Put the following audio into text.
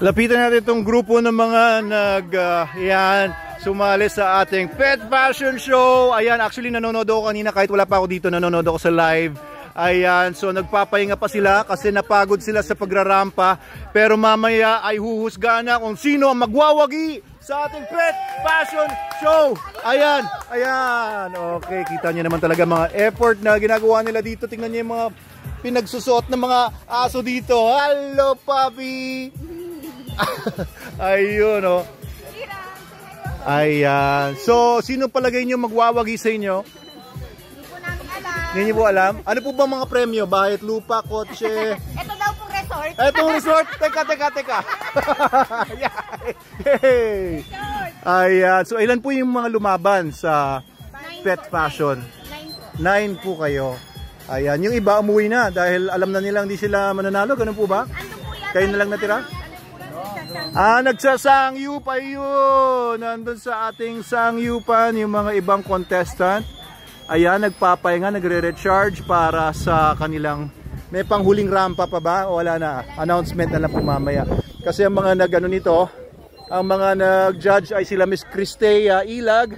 Lapitan natin itong grupo ng mga sumali sa ating Pet Fashion Show. Ayan, actually nanonood ako kanina kahit wala pa ako dito, nanonood ako sa live. Ayan, so nagpapahinga pa sila kasi napagod sila sa pagrarampa. Pero mamaya ay huhusgahan na kung sino ang magwawagi sa ating Pet Fashion Show. Ayan, ayan. Okay, kita nyo naman talaga mga effort na ginagawa nila dito. Tingnan nyo yung mga pinagsusuot ng mga aso dito. Hello, puppy! Ayun, oh. Ayan. So, sino palagay nyo magwawagi sa inyo? Hindi po namin alam. Hindi nyo po alam? Ano po ba mga premyo? Bahay, lupa, kotse? Ito daw po resort. Itong resort? Teka. Hey. Ayan. So, ilan po yung mga lumaban sa Pet Fashion? 9 po kayo. Ayan. Yung iba umuwi na dahil alam na nilang hindi sila mananalo. Ganun po ba? Kayo na lang natira? Nagsasangyu pa yun. Nandun sa ating sangyupan yung mga ibang contestant. Ayan, nagpapahinga, nagre-recharge para sa kanilang may panghuling rampa pa ba? O wala na? Announcement na lang po mamaya. Kasi ang mga nag-ano nito, ang mga nag-judge ay sila Miss Cristea Ilag